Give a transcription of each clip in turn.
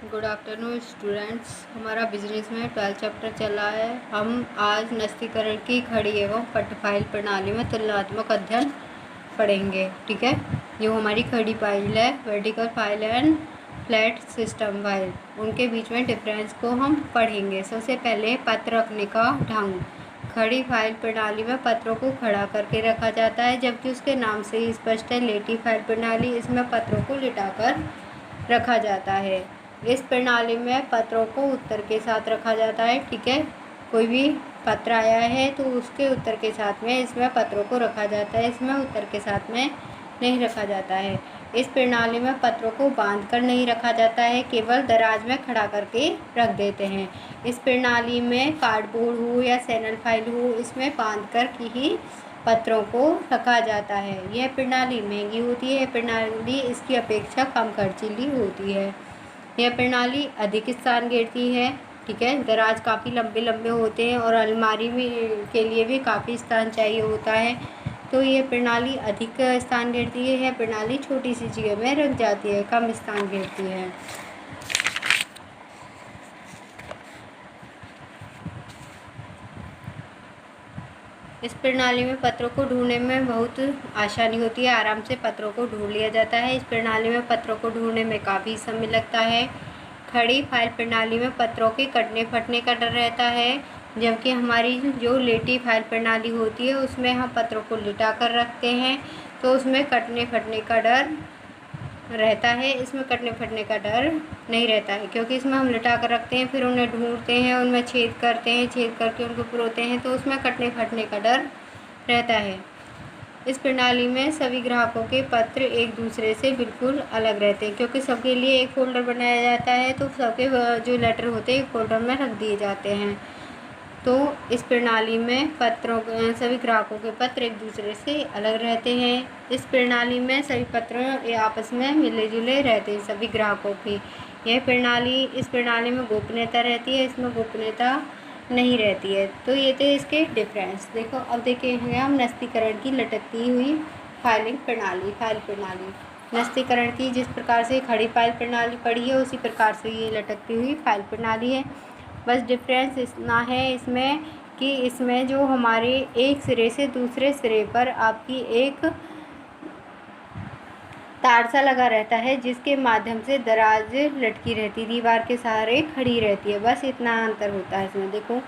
Good afternoon students. हमारा business में 12th chapter चला है। हम आज नस्तीकरण की खड़ी एवं पट्टफाइल प्रणाली में तुलनात्मक अध्ययन पढ़ेंगे। ठीक है, जो हमारी खड़ी फाइल है, vertical file and flat system file, उनके बीच में डिफरेंस को हम पढ़ेंगे। सबसे पहले पत्र रखने का ढंग। खड़ी फाइल प्रणाली में पत्रों को खड़ा करके रखा जाता है, जबकि उसके नाम से ही स्पष्ट है लेटी फाइल प्रणाली, इसमें पत्रों को लिटाकर रखा जाता है। इस प्रणाली में पत्रों को उत्तर के साथ रखा जाता है। ठीक है, कोई भी पत्र आया है तो उसके उत्तर के साथ में इसमें पत्रों को रखा जाता है, इसमें उत्तर के साथ में नहीं रखा जाता है। इस प्रणाली में पत्रों को बांधकर नहीं रखा जाता है, केवल दराज में खड़ा करके रख देते हैं। इस प्रणाली में कार्डबोर्ड हो या सैनल फाइल हो, इसमें बांधकर ही पत्रों को रखा जाता है। यह प्रणाली महंगी होती है। यह प्रणाली इसकी अपेक्षा कम खर्चीली होती है। यह प्रणाली अधिक स्थान घेरती है। ठीक है, दराज काफ़ी लंबे लंबे होते हैं और अलमारी में के लिए भी काफ़ी स्थान चाहिए होता है, तो ये प्रणाली अधिक स्थान घेरती है। यह प्रणाली छोटी सी जगह में रख जाती है, कम स्थान घेरती है। इस प्रणाली में पत्रों को ढूंढने में बहुत आसानी होती है, आराम से पत्रों को ढूंढ लिया जाता है। इस प्रणाली में पत्रों को ढूंढने में काफ़ी समय लगता है। खड़ी फाइल प्रणाली में पत्रों के कटने फटने का डर रहता है, जबकि हमारी जो लेटी फाइल प्रणाली होती है उसमें हम पत्रों को लिटा कर रखते हैं, तो उसमें कटने फटने का डर रहता है। इसमें कटने फटने का डर नहीं रहता है, क्योंकि इसमें हम लिटा कर रखते हैं, फिर उन्हें ढूंढते हैं, उनमें छेद करते हैं, छेद करके उनको पुरोते हैं, तो उसमें कटने फटने का डर रहता है। इस प्रणाली में सभी ग्राहकों के पत्र एक दूसरे से बिल्कुल अलग रहते हैं, क्योंकि सबके लिए एक फ़ोल्डर बनाया जाता है, तो सबके जो लेटर होते हैं एक फ़ोल्डर में रख दिए जाते हैं। तो इस प्रणाली में सभी ग्राहकों के पत्र एक दूसरे से अलग रहते हैं। इस प्रणाली में सभी पत्र आपस में मिले जुले रहते हैं, सभी ग्राहकों की। इस प्रणाली में गोपनीयता रहती है, इसमें गोपनीयता नहीं रहती है। तो ये थे इसके डिफरेंस। देखो, अब देखेंगे हम नस्तीकरण की लटकती हुई फाइल प्रणाली। नस्तीकरण की जिस प्रकार से खड़ी फाइल प्रणाली पढ़ी है, उसी प्रकार से ये लटकती हुई फाइल प्रणाली है। बस डिफरेंस इतना है इसमें कि इसमें जो हमारे एक सिरे से दूसरे सिरे पर आपकी एक तार सा लगा रहता है, जिसके माध्यम से दराज लटकी रहती, दीवार के सहारे खड़ी रहती है। बस इतना अंतर होता है इसमें। देखो,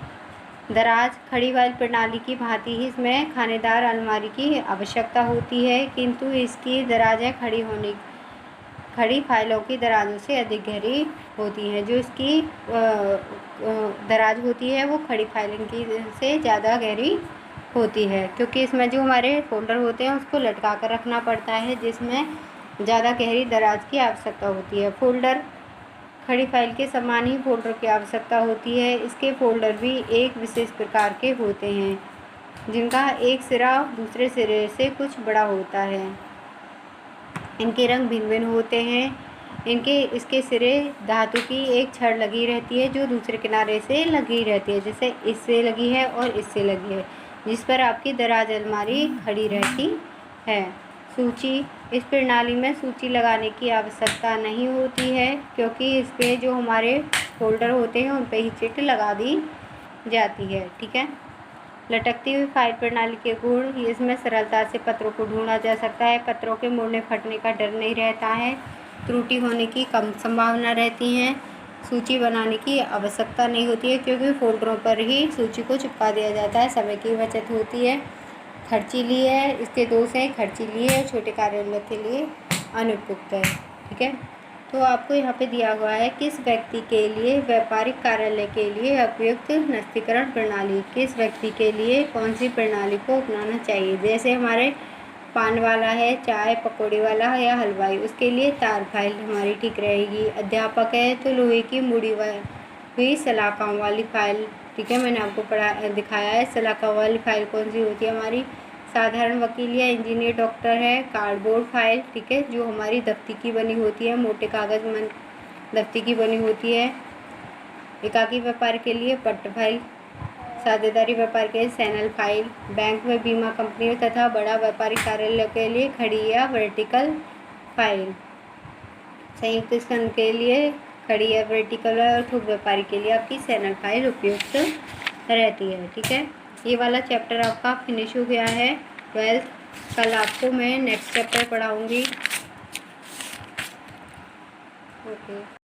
दराज खड़ी फाइल प्रणाली की भांति ही इसमें खानेदार अलमारी की आवश्यकता होती है, किंतु इसकी दराजें खड़ी फाइलों की दराजों से अधिक गहरी होती हैं। जो इसकी दराज होती है वो खड़ी फाइलिंग की से ज़्यादा गहरी होती है, क्योंकि इसमें जो हमारे फोल्डर होते हैं उसको लटका कर रखना पड़ता है, जिसमें ज़्यादा गहरी दराज की आवश्यकता होती है। फोल्डर खड़ी फाइल के समान ही फोल्डर की आवश्यकता होती है। इसके फोल्डर भी एक विशेष प्रकार के होते हैं, जिनका एक सिरा दूसरे सिरे से कुछ बड़ा होता है। इनके रंग भिन्न भिन्न होते हैं। इसके सिरे धातु की एक छड़ लगी रहती है, जो दूसरे किनारे से लगी रहती है, जैसे इससे लगी है और इससे लगी है, जिस पर आपकी दराज अलमारी खड़ी रहती है। सूची। इस प्रणाली में सूची लगाने की आवश्यकता नहीं होती है, क्योंकि इस पे जो हमारे फोल्डर होते हैं उन पे ही चिट लगा दी जाती है। ठीक है, लटकती हुई फाइल प्रणाली के गुण। इसमें सरलता से पत्रों को ढूंढा जा सकता है, पत्रों के मुड़ने फटने का डर नहीं रहता है, त्रुटि होने की कम संभावना रहती है। सूची बनाने की आवश्यकता नहीं होती है, क्योंकि फोल्डरों पर ही सूची को चिपका दिया जाता है। समय की बचत होती है। खर्चीली है, इसके दोष हैं, खर्चीली है, छोटे कार्यालय के लिए अनुपयुक्त है। ठीक है, तो आपको यहाँ पे दिया हुआ है किस व्यक्ति के लिए व्यापारिक कार्यालय के लिए उपयुक्त नस्तीकरण प्रणाली, किस व्यक्ति के लिए कौन सी प्रणाली को अपनाना चाहिए। जैसे हमारे पान वाला है, चाय पकौड़ी वाला है या हलवाई, उसके लिए तार फाइल हमारी ठीक रहेगी। अध्यापक है तो लोहे की मुड़ी हुई सलाखों वाली फाइल। ठीक है, मैंने आपको दिखाया है सलाखों वाली फाइल कौन सी होती है हमारी। साधारण वकील या इंजीनियर डॉक्टर है, कार्डबोर्ड फाइल। ठीक है, जो हमारी दफ्ती की बनी होती है, मोटे कागज में दफ्ती की बनी होती है। एकाकी व्यापार के लिए पट्ट फाइल, साझेदारी व्यापार के लिए सैनल फाइल, बैंक व बीमा कंपनियों तथा बड़ा व्यापारिक कार्यालय के लिए खड़ी या वर्टिकल फाइल, संयुक्त स्कंद के लिए खड़ी या वर्टिकल और थोक व्यापारी के लिए आपकी चैनल फाइल उपयुक्त रहती है। ठीक है, ये वाला चैप्टर आपका फिनिश हो गया है 12th। कल आपको मैं नेक्स्ट चैप्टर पढ़ाऊँगी। ओके।